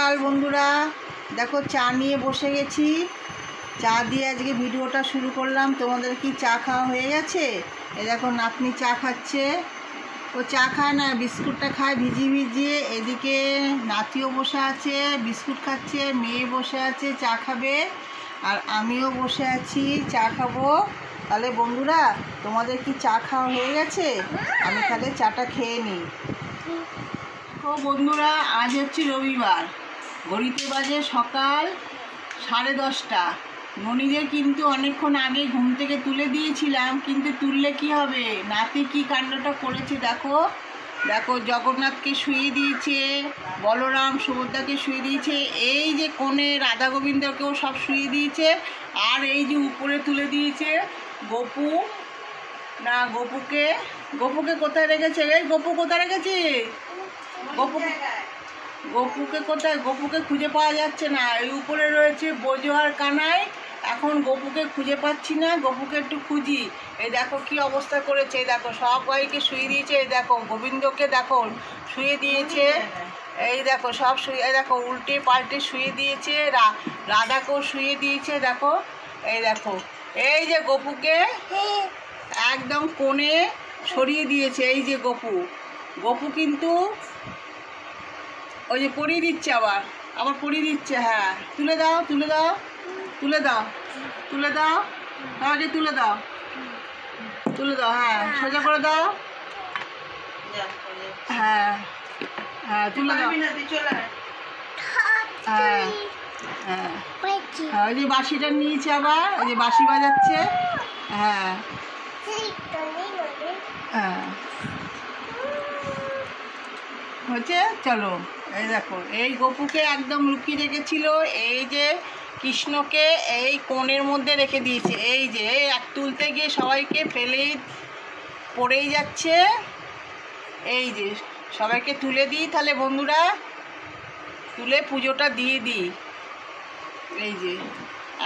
সকাল বন্ধুরা, দেখো চা নিয়ে বসে গেছি। চা দিয়ে আজকে ভিডিওটা শুরু করলাম। তোমাদের কি চা খাওয়া হয়ে গেছে? এ দেখো নাতনি চা খাচ্ছে। ও চা খায় না, বিস্কুটটা খায় ভিজিয়ে ভিজিয়ে। এদিকে নাতিও বসে আছে, বিস্কুট খাচ্ছে। মেয়ে বসে আছে, চা খাবে। আর আমিও বসে আছি, চা খাবো। তাহলে বন্ধুরা, তোমাদের কি চা খাওয়া হয়ে গেছে? আমি তাহলে চাটা খেয়ে নিই। তো বন্ধুরা, আজ হচ্ছে রবিবার। ঘড়িতে বাজে সকাল 10:30। ননিদের কিন্তু অনেকক্ষণ আগে ঘুম থেকে তুলে দিয়েছিলাম, কিন্তু তুললে কি হবে, নাতি কি কাণ্ডটা করেছে দেখো। দেখো, জগন্নাথকে শুয়ে দিয়েছে, বলরাম সুভদ্রাকে শুয়ে দিয়েছে, এই যে কোণে রাধা গোবিন্দকেও সব শুয়ে দিয়েছে। আর এই যে উপরে তুলে দিয়েছে গোপু। না, গোপুকে কোথায় রেখেছে? এই গোপু কোথায় রেখেছে? গোপুকে কোথায়? গোপুকে খুঁজে পাওয়া যাচ্ছে না। এই উপরে রয়েছে বোঝো আর কানাই। এখন গোপুকে খুঁজে পাচ্ছি না, গোপুকে একটু খুঁজি। এই দেখো কি অবস্থা করেছে, এই দেখো সবাইকে শুয়ে দিয়েছে। এই দেখো গোবিন্দকে দেখো শুয়ে দিয়েছে। এই দেখো সব শুয়ে, এই দেখো উল্টে পাল্টে শুয়ে দিয়েছে। রাধাকেও শুয়ে দিয়েছে। দেখো, এই দেখো, এই যে গোপুকে একদম কোণে সরিয়ে দিয়েছে। এই যে গোপু কিন্তু ওই যে পরিয়ে দিচ্ছে, আবার পরিয়ে দিচ্ছে। হ্যাঁ, তুলে দাও তাহলে তুলে দাও। হ্যাঁ, সোজা করে দাও। হ্যাঁ হ্যাঁ, তুলে দাও। হ্যাঁ হ্যাঁ হ্যাঁ, ওই যে বাঁশিটা নিয়েছে, আবার ওই যে বাঁশি বাজাচ্ছে। হ্যাঁ হ্যাঁ, হচ্ছে। চলো, এই দেখো এই গোপুকে একদম লুকিয়ে রেখেছিল। এই যে কৃষ্ণকে এই কোণের মধ্যে রেখে দিয়েছে। এই যে এক তুলতে গিয়ে সবাইকে ফেলেই পড়েই যাচ্ছে। এই যে সবাইকে তুলে দিই তাহলে বন্ধুরা, তুলে পুজোটা দিয়ে দিই। এই যে,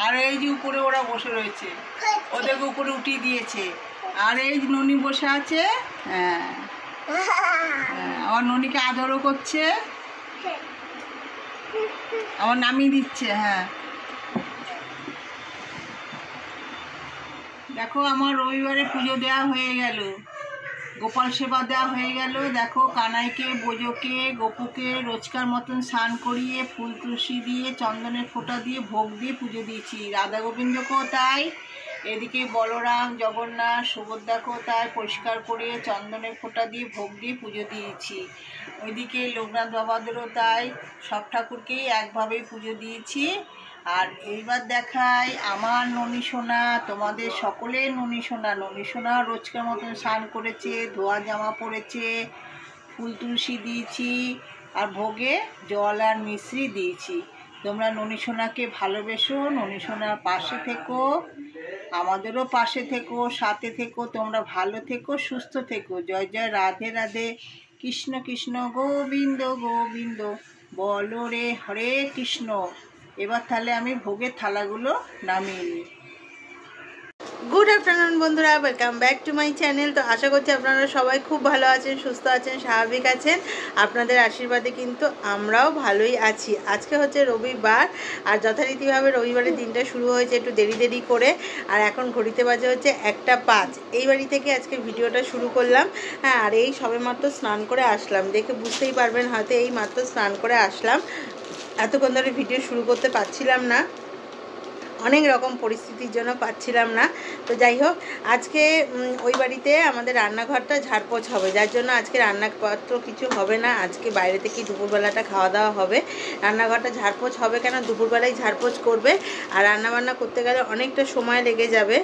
আর এই যে উপরে ওরা বসে রয়েছে, ওদেরকে উপরে উঠিয়ে দিয়েছে। আর এই যে ননি বসে আছে। হ্যাঁ, আমার ননিকে আদরও করছে, আমার নামিয়ে দিচ্ছে। হ্যাঁ, দেখো আমার রবিবারে পুজো দেওয়া হয়ে গেল, গোপাল সেবা দেওয়া হয়ে গেল। দেখো কানাইকে, বোজোকে, গোপুকে রোজকার মতন স্নান করিয়ে ফুল তুলসী দিয়ে চন্দনের ফোঁটা দিয়ে ভোগ দিয়ে পুজো দিয়েছি। রাধা গোবিন্দকেও তাই, এদিকে বলরাম, জগন্নাথ, সুভদ্রাকেও তাই পরিষ্কার করে চন্দনের ফোঁটা দিয়ে ভোগ দিয়ে পুজো দিয়েছি। ওইদিকে লোকনাথ বাবাদেরও তাই, সব ঠাকুরকেই একভাবেই পুজো দিয়েছি। আর এইবার দেখাই আমার ননি সোনা, তোমাদের সকলের ননি সোনা রোজকার মতন স্নান করেছে, ধোয়া জামা পরেছে, ফুল তুলসী দিয়েছি, আর ভোগে জল আর মিশ্রি দিয়েছি। তোমরা ননি সোনাকে ভালোবেসো, ননি সোনার পাশে থেকো, আমাদেরও পাশে থেকো, সাথে থেকো। তোমরা ভালো থেকো, সুস্থ থেকো। জয় জয় রাধে রাধে, কৃষ্ণ কৃষ্ণ গোবিন্দ গোবিন্দ, বলো রে হরে কৃষ্ণ। এবার তাহলে আমি ভোগের থালাগুলো নামিয়ে নিই। গুড আফটারনুন বন্ধুরা, welcome back to my channel. তো আশা করছি আপনারা সবাই খুব ভালো আছেন, সুস্থ আছেন, স্বাভাবিক আছেন। আপনাদের আশীর্বাদে কিন্তু আমরাও ভালোই আছি। আজকে হচ্ছে রবিবার, আর যথারীতিভাবে রবিবারের দিনটা শুরু হয়েছে একটু দেরি করে। আর এখন ঘড়িতে বাজে হচ্ছে 1:05। এই বাড়ি থেকে আজকে ভিডিওটা শুরু করলাম। হ্যাঁ, আর এই সবেমাত্র স্নান করে আসলাম, দেখে বুঝতেই পারবেন হয়তো এই মাত্র স্নান করে আসলাম। এতক্ষণ ধরে ভিডিও শুরু করতে পারছিলাম না, অনেক রকম পরিস্থিতির জন্য পাচ্ছিলাম না। তো যাই হোক, আজকে ওই বাড়িতে আমাদের রান্নাঘরটা ঝাড়পোছ হবে, যার জন্য আজকে রান্নাপত্র কিছু হবে না। আজকে বাইরে থেকে দুপুরবেলাটা খাওয়া দাওয়া হবে। রান্নাঘরটা ঝাড়পোছ হবে কেন, দুপুরবেলায় ঝাড়পোছ করবে, আর রান্নাবান্না করতে গেলে অনেকটা সময় লেগে যাবে।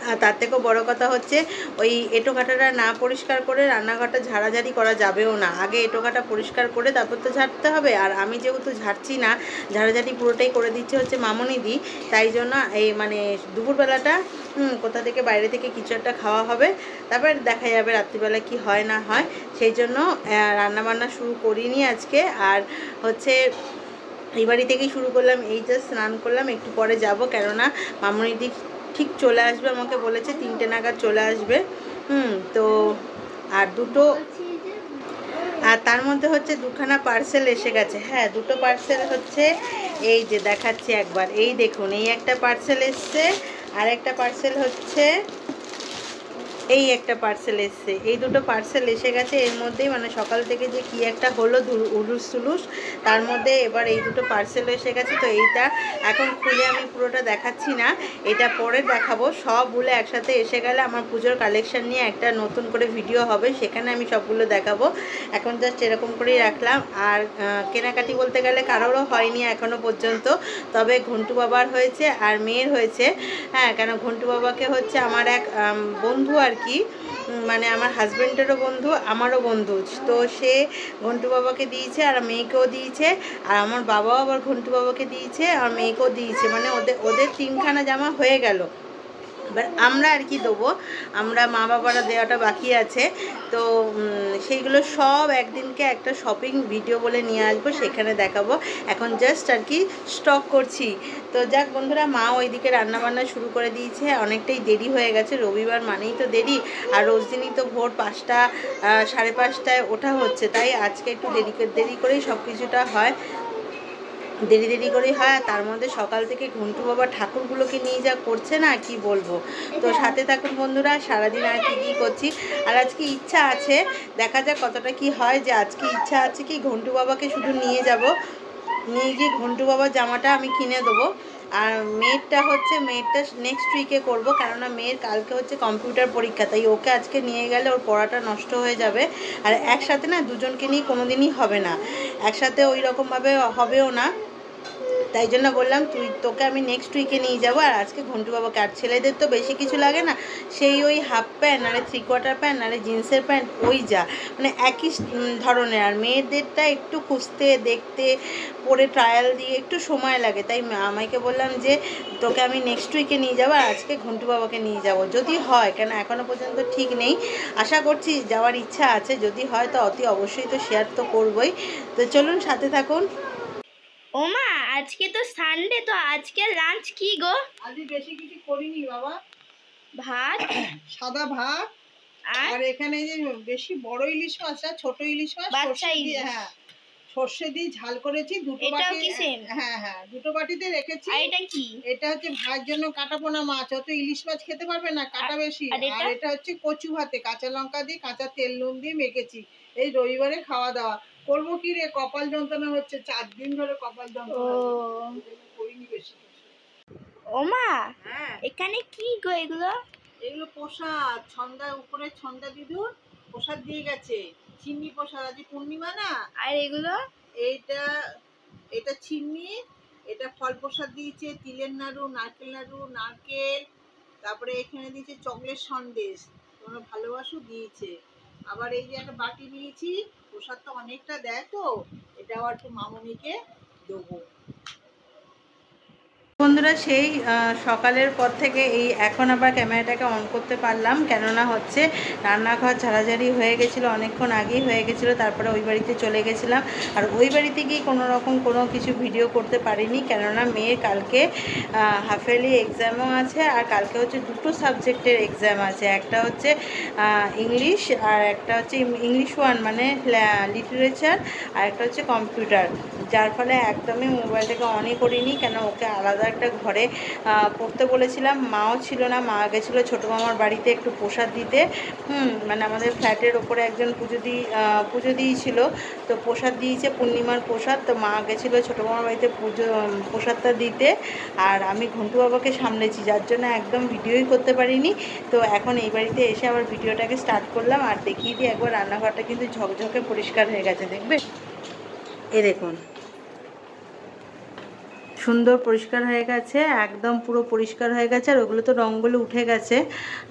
আর তার থেকেও বড়ো কথা হচ্ছে, ওই এঁটোকাটাটা না পরিষ্কার করে রান্নাঘরটা ঝাড়াঝাড়ি করা যাবেও না। আগে এঁটোকাটা পরিষ্কার করে তারপর তো ঝাড়তে হবে। আর আমি যেহেতু ঝাড়ছি না, ঝাড়াঝাড়ি পুরোটাই করে দিচ্ছে হচ্ছে মামনিদি। তাই জন্য এই মানে দুপুরবেলাটা কোথা থেকে বাইরে থেকে কিছু একটা খাওয়া হবে, তারপর দেখা যাবে রাত্রিবেলা কি হয় না হয়। সেই জন্য রান্নাবান্না শুরু করিনি আজকে। আর হচ্ছে এই বাড়ি থেকেই শুরু করলাম, এই জাস্ট স্নান করলাম, একটু পরে যাব, কেননা মামনিদি ঠিক চলে আসবে, আমাকে বলেছে 3টে নাগাদ চলে আসবে। তো আর দুটো আর তার মধ্যে হচ্ছে দুখানা পার্সেল এসে গেছে। হ্যাঁ, দুটো পার্সেল হচ্ছে, এই যে দেখাচ্ছি একবার, এই দেখুন, এই একটা পার্সেল এসছে, আর একটা পার্সেল হচ্ছে, এই একটা পার্সেল এসছে। এই দুটো পার্সেল এসে গেছে এর মধ্যেই, মানে সকাল থেকে যে কি একটা হলো উলুস তুলুস, তার মধ্যে এবার এই দুটো পার্সেল এসে গেছে। তো এইটা এখন খুলে আমি পুরোটা দেখাচ্ছি না, এটা পরে দেখাবো। সবগুলো একসাথে এসে গেলে আমার পুজোর কালেকশন নিয়ে একটা নতুন করে ভিডিও হবে, সেখানে আমি সবগুলো দেখাবো। এখন জাস্ট এরকম করেই রাখলাম। আর কেনাকাটি বলতে গেলে কারোরও হয়নি এখনও পর্যন্ত, তবে ঘন্টু বাবার হয়েছে আর মেয়ের হয়েছে। হ্যাঁ, কেন ঘন্টু বাবাকে হচ্ছে আমার এক বন্ধু আর কি, মানে আমার হাজব্যান্ডেরও বন্ধু, আমারও বন্ধু, তো সে ঘন্টু বাবাকে দিয়েছে আর মেয়েকেও দিয়েছে, আর আমার বাবাও আবার ঘন্টু বাবাকে দিয়েছে আর মেয়েকেও দিয়েছে, মানে ওদের তিনখানা জামা হয়ে গেল। এবার আমরা আর কি দেবো, আমরা মা বাবারা দেওয়াটা বাকি আছে, তো সেইগুলো সব একদিনকে একটা শপিং ভিডিও বলে নিয়ে আসবো, সেখানে দেখাবো। এখন জাস্ট আর কি স্টক করছি। তো যাক বন্ধুরা, মা ওইদিকে রান্নাবান্না শুরু করে দিয়েছে, অনেকটাই দেরি হয়ে গেছে, রবিবার মানেই তো দেরি, আর রোজ দিনই তো ভোর 5টা 5:30টায় ওঠা হচ্ছে, তাই আজকে একটু দেরি করেই সব কিছুটা হয়, দেরি করেই হয়। আর তার মধ্যে সকাল থেকে ঘন্টু বাবা ঠাকুরগুলোকে নিয়ে যা করছে না, কি বলবো। তো সাথে থাকুন বন্ধুরা, সারাদিন আর কি করছি। আর আজকে ইচ্ছা আছে, দেখা যাক কতটা কি হয়, যে আজকে ইচ্ছা আছে কি ঘন্টু বাবাকে শুধু নিয়ে গিয়ে ঘন্টু বাবার জামাটা আমি কিনে দেবো। আর মেয়েরটা নেক্সট উইকে করবো, কেননা মেয়ের কালকে হচ্ছে কম্পিউটার পরীক্ষা, তাই ওকে আজকে নিয়ে গেলে ওর পড়াটা নষ্ট হয়ে যাবে। আর একসাথে না দুজনকে নিয়ে কোনো দিনই হবে না, একসাথে ওই রকমভাবে হবেও না, তাই জন্য বললাম তোকে আমি নেক্সট উইকে নিয়ে যাবো। আর আজকে ঘন্টু বাবাকে, আর ছেলেদের তো বেশি কিছু লাগে না, সেই ওই হাফ প্যান্ট, নাহলে 3/4 প্যান্ট, নাহলে জিন্সের প্যান্ট, ওই যা, মানে একই ধরনের। আর মেয়েদেরটা একটু খুঁজতে দেখতে পরে ট্রায়াল দিয়ে একটু সময় লাগে, তাই আমাকে বললাম যে তোকে আমি নেক্সট উইকে নিয়ে যাবো, আর আজকে ঘন্টু বাবাকে নিয়ে যাব, যদি হয়, কেন এখনও পর্যন্ত ঠিক নেই, আশা করছি যাওয়ার ইচ্ছা আছে, যদি হয় তো অতি অবশ্যই তো শেয়ার তো করবই। তো চলুন সাথে থাকুন। ওমা, আজকে তো সানডে, তো আজকে লাঞ্চ কি গো? আজকে বেশি কিছু করিনি বাবা, ভাত, সাদা ভাত, আর এখানে যে বেশি বড় ইলিশ মাছ না, ছোট ইলিশ মাছ, বাচ্চা ইলিশ, হ্যাঁ সর্ষে দিয়ে ঝাল করেছি, দুটো বাটি, হ্যাঁ দুটো বাটিতে রেখেছি। আর এটা কি? এটা হচ্ছে ভাইয়ের জন্য কাটাপোনা মাছ, অত ইলিশ মাছ খেতে পারবে না, কাটা বেশি। আর এটা হচ্ছে কচু ভাতে কাঁচা লঙ্কা দিয়ে, কাঁচা তেল নুন দিয়ে মেখেছি, এই রবিবারে খাওয়া দাওয়া। করবো কি রে, কপাল যন্ত্রণা হচ্ছে, 4 দিন ধরে কপাল যন্ত্রণা, করিনি বেশি। ওমা, হ্যাঁ এখানে কি গো এগুলো? এগুলো প্রসাদ, ছন্দা, উপরে ছন্দা দিদুর প্রসাদ দিয়ে গেছে, চিনি প্রসাদ, আজ পূর্ণিমা না। আর এগুলো? এটা চিনি, এটা ফল প্রসাদ দিয়েছে, তিলের নাড়ু, নারকেল, তারপরে এখানে দিয়েছে চকলেট সন্দেশ, তোমরা ভালোবাসো, দিয়েছে। আবার এই যে একটা বাটি নিয়েছি, প্রসাদ তো অনেকটা দেয়, তো এটা আবার একটু মামনিকে দেবো। বন্ধুরা, সেই সকালের পর থেকে এই এখন আবার ক্যামেরাটাকে অন করতে পারলাম, কেননা হচ্ছে রান্নাঘর ঝাড়াঝাড়ি হয়ে গেছিলো, অনেকক্ষণ আগেই হয়ে গেছিলো, তারপরে ওই বাড়িতে চলে গেছিলাম। আর ওই বাড়িতে গিয়ে কোনো রকম কোনো কিছু ভিডিও করতে পারিনি, কেননা মেয়ের কালকে হাফেলি এক্সামও আছে, আর কালকে হচ্ছে দুটো সাবজেক্টের এক্সাম আছে, একটা হচ্ছে ইংলিশ, আর একটা হচ্ছে ইংলিশ 1 মানে লিটারেচার, আর একটা হচ্ছে কম্পিউটার, যার ফলে একদমই মোবাইলটাকে অনই করিনি, কেন ওকে আলাদা একটা ঘরে পড়তে বলেছিলাম। মাও ছিল না, মা গেছিলো ছোটো মামার বাড়িতে একটু প্রসাদ দিতে, মানে আমাদের ফ্ল্যাটের ওপরে একজন পুজো দিয়েছিল, তো প্রসাদ দিয়েছে, পূর্ণিমার প্রসাদ, তো মা গেছিলো ছোটো মামার বাড়িতে প্রসাদটা দিতে, আর আমি ঘন্টু বাবাকে সামলেছি, যার জন্য একদম ভিডিওই করতে পারিনি। তো এখন এই বাড়িতে এসে আবার ভিডিওটাকে স্টার্ট করলাম, আর দেখিয়ে দিই একবার, রান্নাঘরটা কিন্তু ঝকঝকে পরিষ্কার হয়ে গেছে, দেখবে, এ দেখুন, সুন্দর পরিষ্কার হয়ে গেছে, একদম পুরো পরিষ্কার হয়ে গেছে। আর ওগুলো তো রঙগুলো উঠে গেছে,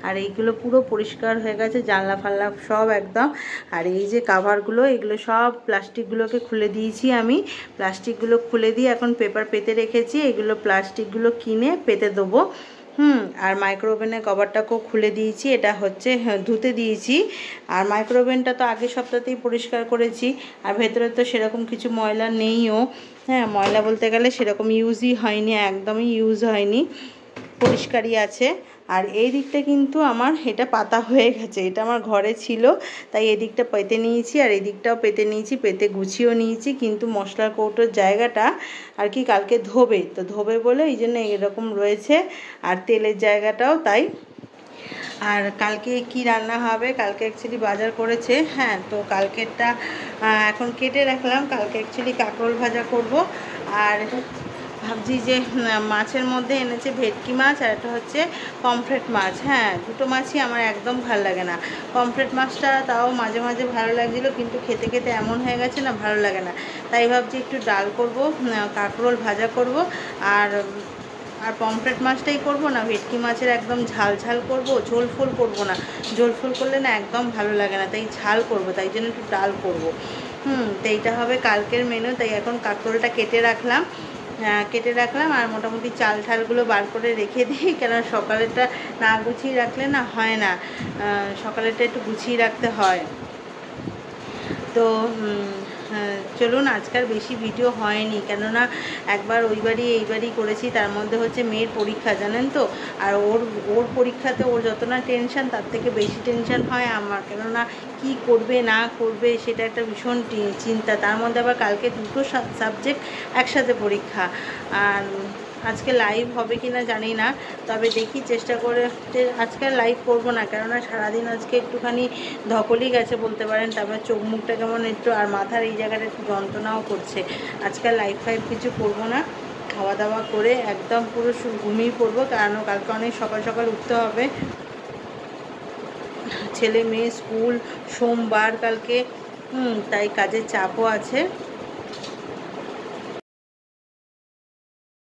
আর এইগুলো পুরো পরিষ্কার হয়ে গেছে, জানলা ফাল্লা সব একদম। আর এই যে কাভারগুলো, এগুলো সব প্লাস্টিকগুলোকে খুলে দিয়েছি আমি, প্লাস্টিকগুলো খুলে দিয়ে এখন পেপার পেতে রেখেছি, এগুলো প্লাস্টিকগুলো কিনে পেতে দেবো। আর মাইক্রোওভেনের কভারটাকেও খুলে দিয়েছি, এটা হচ্ছে ধুতে দিয়েছি। আর মাইক্রোওভেনটা তো আগের সপ্তাহতেই পরিষ্কার করেছি, আর ভেতরে তো সেরকম কিছু ময়লা নেইও, হ্যাঁ ময়লা বলতে গেলে সেরকম ইউজই হয়নি, একদমই ইউজ হয়নি, পরিষ্কারই আছে। আর এই দিকটা কিন্তু আমার এটা পাতা হয়ে গেছে, এটা আমার ঘরে ছিল তাই এদিকটা পেতে নিয়েছি আর এদিকটাও পেতে নিয়েছি, পেতে গুছিয়েও নিয়েছি। কিন্তু মশলার কৌটোর জায়গাটা আর কি কালকে ধোবে বলে এই জন্য এরকম রয়েছে, আর তেলের জায়গাটাও তাই। আর কালকে কি রান্না হবে, কালকে অ্যাকচুয়ালি বাজার করেছে, হ্যাঁ, তো কালকেরটা এখন কেটে রাখলাম। কালকে অ্যাকচুয়ালি কাঁকরোল ভাজা করব। আর ভাবছি যে মাছের মধ্যে এনেছে ভেটকি মাছ আর একটা হচ্ছে পমফ্রেট মাছ। হ্যাঁ, দুটো মাছই আমার একদম ভালো লাগে না। পমফ্রেট মাছটা তাও মাঝে মাঝে ভালো লাগছিলো, কিন্তু খেতে খেতে এমন হয়ে গেছে না, ভালো লাগে না। তাই ভাবছি একটু ডাল করব, কাঁকরোল ভাজা করব, আর পমফ্রেট মাছটাই করব না ভেটকি মাছের একদম ঝাল ঝাল করব, ঝোল ফোল করব না। ঝোল ফোল করলে না একদম ভালো লাগে না, তাই ঝাল করব, তাই জন্য একটু ডাল করব। তো এইটা হবে কালকের মেনু। তাই এখন কাঁকরোলটা কেটে রাখলাম আর মোটামুটি চাল ঠালগুলো বার করে রেখে দিই, কেন সকালেরটা না গুছিয়ে রাখলে না হয় না, সকালেরটা একটু গুছিয়ে রাখতে হয়। তো চলুন, আজকাল বেশি ভিডিও হয়নি, কেননা একবার ওই বাড়ি এই বাড়ি করেছি, তার মধ্যে হচ্ছে মেয়ের পরীক্ষা জানেন তো। আর ওর পরীক্ষাতে ওর যত না টেনশান, তার থেকে বেশি টেনশান হয় আমার, কেননা কি করবে না করবে সেটা একটা ভীষণ চিন্তা। তার মধ্যে আবার কালকে দুটো সাবজেক্ট একসাথে পরীক্ষা। আর আজকে লাইভ হবে কি না জানি না, তবে দেখি চেষ্টা করে। আজকে লাইভ করব না, কেননা সারাদিন আজকে একটুখানি ধকলই গেছে বলতে পারেন। তারপর চোখ মুখটা কেমন একটু, আর মাথার এই জায়গাটা একটু যন্ত্রণাও করছে। আজকে লাইভ ফাইভ কিছু করব না, খাওয়া দাওয়া করে একদম পুরো ঘুমিয়ে পড়বো, কারণ কালকে অনেক সকাল সকাল উঠতে হবে। ছেলে মেয়ে স্কুল, সোমবার কালকে, তাই কাজের চাপও আছে।